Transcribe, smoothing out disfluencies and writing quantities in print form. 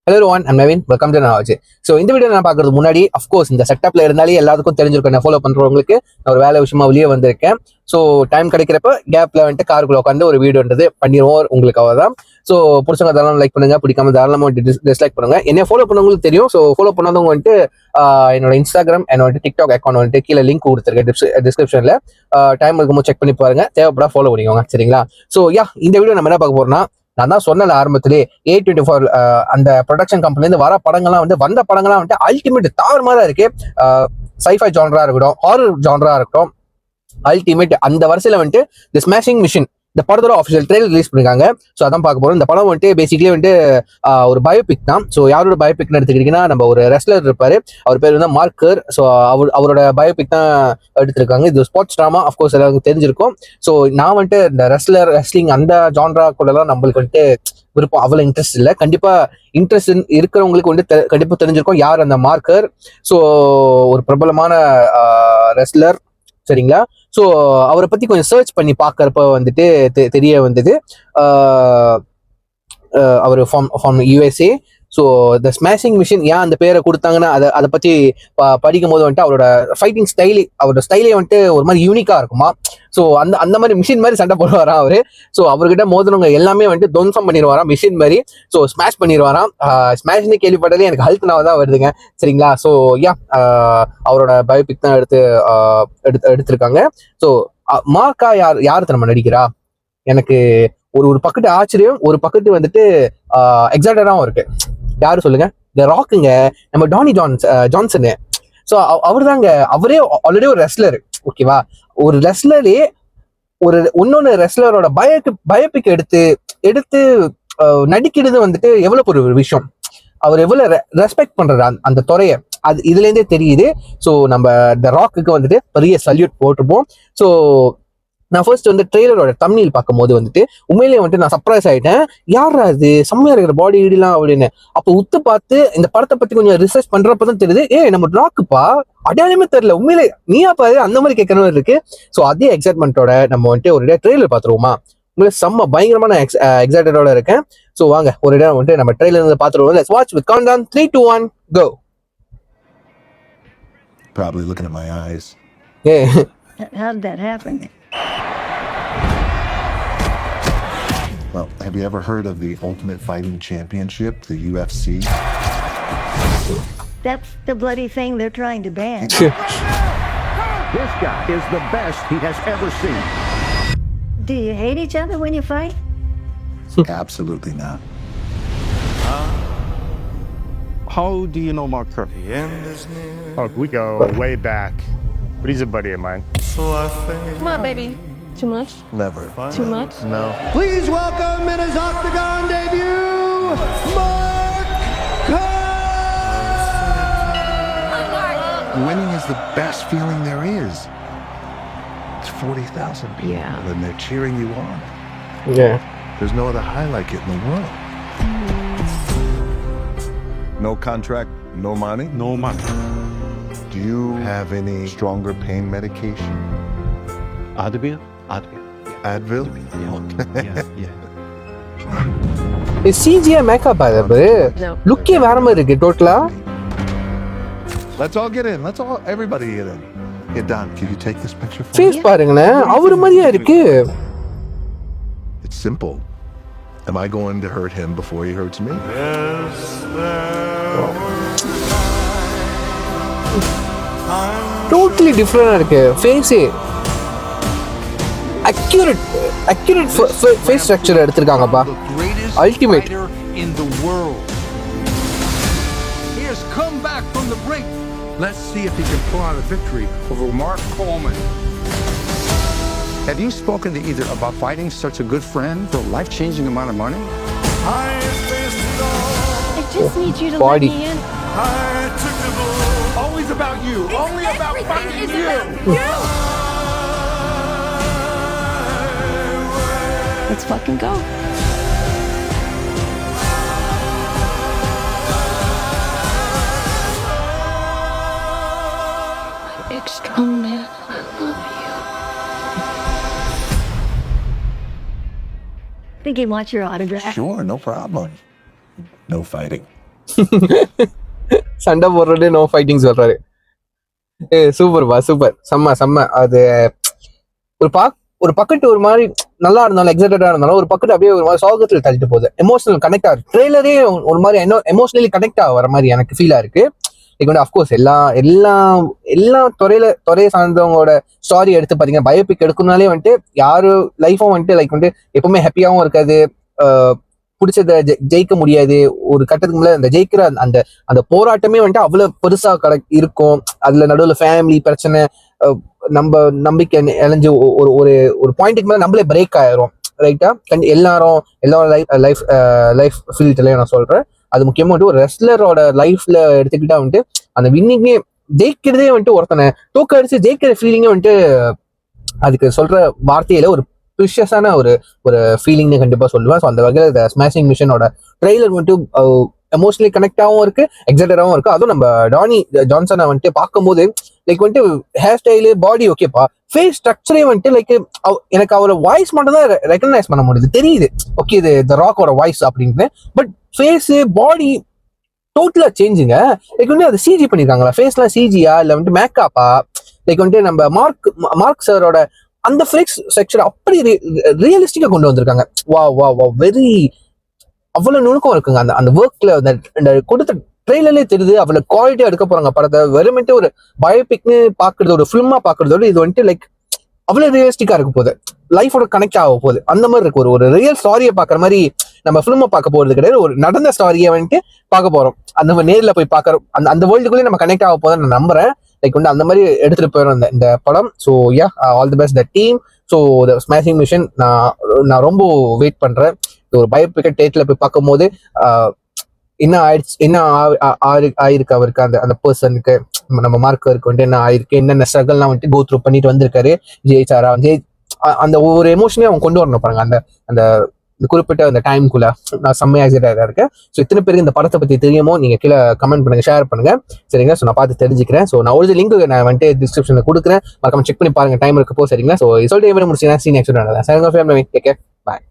Hello one and Naveen welcome to நாவாச்சு. So இந்த வீடியோ நான் பார்க்கறதுக்கு முன்னாடி அஃப்கோர்ஸ் இந்த செட்டப்ல இருந்தாலே எல்லாத்துக்கும் தெரிஞ்சிருக்கும். நான் ஃபாலோ பண்றவங்களுக்கு நான் ஒரு வேலை விஷயமா வெளியே வந்திருக்கேன். ஸோ டைம் கிடைக்கிறப்ப கேப்ல வந்துட்டு காருக்குள்ள உட்காந்து ஒரு வீடியோன்றது பண்ணிடுவோம் உங்களுக்காக தான். ஸோ பிடிச்சவங்க தாராளம் லைக் பண்ணுங்க, பிடிக்காம தாராளமாக டிஸ்லைக் பண்ணுங்க. என்ன ஃபாலோ பண்ணவங்களுக்கு தெரியும். ஸோ ஃபாலோ பண்ணாதவங்க வந்துட்டு என்னோட இன்ஸ்டாகிராம் என்னோட டிக்டாக் அக்கௌண்ட் வந்துட்டு கீழே லிங்க் கொடுத்துருக்கேன் டிஸ்கிரிப்ஷன்ல. டைம் இருக்கும்போது செக் பண்ணி பாருங்க, தேவைப்படா ஃபாலோ பண்ணிக்கோங்க, சரிங்களா? ஸோ இந்த வீடியோ நம்ம என்ன பார்க்க போறோம்னா, நான் தான் சொன்னல ஆரம்பத்திலே A24 அந்த ப்ரொடக்ஷன் கம்பெனிலேருந்து வர படங்கள்லாம் வந்து வந்த படங்கள்லாம் வந்துட்டு அல்டிமேட் தாறுமாறா இருக்கு. சைஃபை ஜான்ரா இருக்கட்டும், ஹாரர் ஜான்ரா இருக்கட்டும், அல்டிமேட். அந்த வரிசையில வந்துட்டு தி ஸ்மாஷிங் மிஷின் இந்த படத்தோட ஆஃபிஷியல் ட்ரெயிலர் ரிலீஸ் பண்ணிருக்காங்க. ஸோ அதான் பார்க்க போறோம். இந்த படம் வந்துட்டு பேசிக்கலி வந்துட்டு ஒரு பயோபிக் தான். ஸோ யாரோட பயோபிக்னு எடுத்துக்கிட்டீங்கன்னா, நம்ம ஒரு ரெஸ்லர் இருப்பாரு, அவர் பேர் வந்து மார்க்கர். ஸோ அவரோட பயோபிக் தான் எடுத்திருக்காங்க. இது ஸ்போர்ட்ஸ் ட்ராமா, அஃப்கோர்ஸ் எல்லாருக்கும் தெரிஞ்சிருக்கும். ஸோ நான் வந்துட்டு இந்த ரெஸ்லிங் அந்த ஜான்ராக்குள்ளலாம் நம்மளுக்கு வந்துட்டு விருப்பம் அவ்வளோ இன்ட்ரெஸ்ட் இல்லை. கண்டிப்பா இன்ட்ரெஸ்ட் இருக்கிறவங்களுக்கு வந்துட்டு கண்டிப்பா தெரிஞ்சிருக்கும் யார் அந்த மார்க்கர். ஸோ ஒரு பிரபலமான ரெஸ்லர், சரிங்களா? ஸோ அவரை பத்தி கொஞ்சம் சர்ச் பண்ணி பார்க்கறப்ப வந்துட்டு தெரிய வந்தது. அவர் from USA. So the smashing machine ஏன் அந்த பேரை கொடுத்தாங்கன்னா அதை பற்றி படிக்கும் போது வந்துட்டு அவரோட ஃபைட்டிங் அவரோட ஸ்டைலே வந்துட்டு ஒரு மாதிரி யூனிக்காக இருக்குமா. ஸோ அந்த மாதிரி மிஷின் மாதிரி சண்டை போடுவாராம் அவரு. ஸோ அவர்கிட்ட மோதினவங்க எல்லாமே வந்துட்டு துவம்சம் பண்ணிடுவாராம் மிஷின் மாதிரி. ஸோ ஸ்மாஷ் பண்ணிடுவாராம். ஸ்மாஷ்னு கேள்விப்பட்டாலே எனக்கு ஹல்த்னாவ தான் வருதுங்க, சரிங்களா? ஸோ அவரோட பயோபிக் தான் எடுத்திருக்காங்க. ஸோ மார்க்கா யார் நம்ம நடிக்கிறா? எனக்கு ஒரு பக்கத்து ஆச்சரியம், ஒரு பக்கத்து வந்துட்டு எக்ஸைட்டடாகவும் இருக்கு. யாரு சொல்லுங்க? இந்த ராக்குங்க, நம்ம டானி ஜான்சனு. ஸோ அவர் தாங்க, அவரே ஆல்ரெடி ஒரு ரெஸ்லர், ஓகேவா? ஒரு ரெஸ்லரே இன்னொன்னு ரெஸ்லரோட பயோபிக் எடுத்து நடிக்கிறது வந்துட்டு எவ்வளவு ஒரு விஷயம். அவர் எவ்வளவு ரெஸ்பெக்ட் பண்றாரு அந்த துறையை, அது இதுல இருந்தே தெரியுது. ஸோ நம்ம இந்த ராக்குக்கு வந்துட்டு பெரிய சல்யூட் போட்டுப்போம். ஸோ நான் ஃபர்ஸ்ட் வந்து ட்ரெய்லரோட தம்ப்நெயில் பார்க்கும் போது வந்துட்டு உண்மையிலேயே வந்துட்டு நான் சர்ப்ரைஸ் ஆயிட்டேன். யாரா அது செம்மையா இருக்கிற பாடி இடிலாம் அப்படின்னு. அப்போ உத்து பார்த்து இந்த படத்தை பத்தி கொஞ்சம் ரிசர்ச் பண்றப்பதான் தெரியுது, நம்ம ராக்குப்பா, அடையாளமே தெரியல. உண்மையிலே நீயா பாரு அந்த மாதிரி கேட்கற மாதிரி இருக்கு. ஸோ அதே எக்ஸைட்மெண்ட்டோட நம்ம வந்துட்டு ஒரு ட்ரெய்லர் பார்த்துருவோமா? உங்களுக்கு செம்ம பயங்கரமான எக்ஸைட்டடோட இருக்கேன். ஸோ வாங்க ஒரு இடம் வந்துட்டு நம்ம ட்ரெய்லர் இருந்து பார்த்துருவோம். Let's watch with countdown 3, 2, 1, go. Probably looking at my eyes. Yeah. How did that happen? Well, have you ever heard of the Ultimate Fighting Championship, the UFC? That's the bloody thing they're trying to ban. This guy is the best he has ever seen. Do you hate each other when you fight? Absolutely not. How do you know Mark Kerr? Oh, we go way back. But he's a buddy of mine. Come on, baby. Too much? Never. Too much? No. Please welcome in his octagon debut, Mark Kerr! Winning is the best feeling there is. It's 40,000 people Yeah. and they're cheering you on. Yeah. There's no other high like it in the world. No contract, no money? No money. Do you have any stronger pain medication? Advil? Advil? Yeah. CGI makeup அது No. லுக்கே வேற மாதிரி இருக்கு டோட்டலா. Let's all get in. Everybody get in. Hey, Don, can you take this picture for face me? பாருங்களேன், அவரு மாதிரியா இருக்கு. It's simple. Am I going to hurt him before he hurts me? Totally டிஃப்ரெண்டா இருக்கு ஃபேஸே. அக்யூரேட் ஃபேஸ் ஸ்ட்ரக்சர் எடுத்திருக்காங்கப்பா. Ultimate. In the world. He has come back from the brink. Let's see if he can pull out a victory over Mark Coleman. Have you spoken to either about fighting such a good friend for a life-changing amount of money? I just need you to Body. let me in. Always about you. Only about fighting you. Let's fucking go. My big strong man, I love you. Think he wants your autograph? Sure, no problem. No fighting. சண்டை போடுறது no fighting சொல்றாரு. சூப்பர்பா super, செம்ம. அது ஒரு bucket ஒரு மாதிரி நல்லா இருந்தாலும் எக்ஸைட்டடா இருந்தாலும் ஒரு பக்கெட் அப்படியே ஒரு மாதிரி சோகத்துல தள்ளிட்டு போகுது. எமோஷனல் கனெக்ட் ஆகுது. ட்ரெய்லரே ஒரு மாதிரி எமோஷனலி கனெக்ட் ஆகிற மாதிரி எனக்கு ஃபீலா இருக்கு. லைக் வந்து அஃப்கோர்ஸ் எல்லா துறையை சார்ந்தவங்களோட ஸ்டாரி எடுத்து பாத்தீங்கன்னா பயோபிக் எடுக்கணும்னாலே வந்துட்டு யாரு லைஃபும் வந்துட்டு லைக் வந்து எப்பவுமே ஹாப்பியாவும் இருக்காது. பிடிச்சத ஜெயிக்க முடியாது. ஒரு கட்டத்துக்கு மேல அந்த ஜெயிக்கிற அந்த அந்த போராட்டமே வந்துட்டு அவ்வளவு பெருசா இருக்கும். அதுல நடுவில் ஃபேமிலி பிரச்சனை, நம்ம நம்பிக்கை இழஞ்சு ஒரு ஒரு ஒரு பாயிண்ட்டுக்கு மேல நம்மளே பிரேக் ஆயிரும். ரைட்டா? எல்லாரும் லைஃப் ஃபீல்ட்லயும் நான் சொல்றேன். அது முக்கியமா வந்துட்டு ஒரு ரெஸ்லரோட லைஃப்ல எடுத்துக்கிட்டா வந்துட்டு அந்த வின்னிங்கே ஜெயிக்கிறதே வந்துட்டு ஒருத்தனை தூக்க அடிச்சு ஜெயிக்கிற ஃபீலிங்கே வந்துட்டு அதுக்கு சொல்ற வார்த்தையில ஒரு ப்ரிஷியஸான ஒரு ஃபீலிங்னு கண்டிப்பா சொல்லுவேன். ஸோ அந்த வகையில் இந்த ஸ்மாஷிங் மிஷனோட ட்ரெய்லர் வந்துட்டு எமோஷனலி கனெக்டாகவும் இருக்கு, எக்ஸைட்டடாகவும் இருக்கு. அதுவும் நம்ம டானி ஜான்சனை வந்துட்டு பார்க்கும்போது லைக் வந்துட்டு ஹேர் ஸ்டைலு, பாடி ஓகேப்பா, ஃபேஸ் ஸ்ட்ரக்சரே வந்துட்டு லைக் எனக்கு அவரோட வாய்ஸ் மட்டும் தான் ரெக்கக்னைஸ் பண்ண முடியுது, தெரியுது ஓகே இது த ராக்கோட வாய்ஸ் அப்படின்னு. பட் ஃபேஸு பாடி டோட்டலா சேஞ்சுங்க. லைக் வந்து அது சிஜி பண்ணிருக்காங்களா, ஃபேஸ்லாம் சிஜியா இல்லை வந்துட்டு மேக்கப்பா? லைக் வந்துட்டு நம்ம மார்க் சாரோட அந்த ஃபிளிக்ஸ் செக்ஷன் அப்படி ரியலிஸ்டிக்கா கொண்டு வந்திருக்காங்க. வா வெரி அவ்வளவு நுணுக்கம் இருக்குங்க அந்த ஒர்க்ல. அந்த கொடுத்த ட்ரெய்லர்லேயே தெரியுது அவ்வளவு குவாலிட்டியா எடுக்க போறாங்க படத்தை. வெறுமட்டு ஒரு பயோபிக்னு பாக்குறது, ஒரு ஃபிலிமா பாக்குறதோட இது வந்துட்டு லைக் அவ்வளவு ரியலிஸ்டிக்கா இருக்க போகுது, லைஃபோட கனெக்ட் ஆக போகுது. அந்த மாதிரி இருக்கு. ஒரு ரியல் ஸ்டாரியை பாக்குற மாதிரி நம்ம ஃபிலிமை பார்க்க போறது கிடையாது, ஒரு நடந்த ஸ்டாரியை வந்துட்டு பார்க்க போறோம். அந்த நேர்ல போய் பாக்குறோம். அந்த வேர்ல்டுக்குள்ளேயே நம்ம கனெக்ட் ஆக போதுன்னு நான் நம்புறேன். லைக் வந்து அந்த மாதிரி எடுத்துட்டு போயிடும் இந்த படம். So yeah, all the best the team. So the smashing mission நான் ரொம்ப வெயிட் பண்றேன். ஒரு பயோபிக் டேட்ல போய் பார்க்கும் போது என்ன ஆயிடுச்சு, என்ன ஆயிருக்கு அவருக்கு, அந்த பர்சனுக்கு, நம்ம மார்க்கருக்கு வந்துட்டு என்ன ஆயிருக்கு, என்னென்ன ஸ்ட்ரகல்லாம் வந்துட்டு கோ த்ரூ பண்ணிட்டு வந்திருக்காரு, ஜெயிச்சாரா, அந்த ஒவ்வொரு எமோஷனையும் அவங்க கொண்டு வரணும் பாருங்க அந்த அந்த குறிப்பிட்ட அந்த டைமுக்குள்ள. நான் செம்மையா எக்ஸைட்டடா இருக்கேன். ஸோ இத்தனை பேருக்கு இந்த படத்தை பத்தி தெரியுமோ நீங்க கீழே கமெண்ட் பண்ணுங்க, ஷேர் பண்ணுங்க, சரிங்களா? ஸோ நான் பார்த்து தெரிஞ்சுக்கிறேன். ஸோ நான் ஒரு லிங்க் நான் வந்துட்டு டிஸ்கிரிப்ஷன்ல கொடுக்குறேன், மறக்காம செக் பண்ணி பாருங்க டைம் இருக்கப்போ, சரிங்களா? ஸோ சொல்லிட்டு முடிச்சுன்னா சீன் ஆக்சுவலாக பாய்.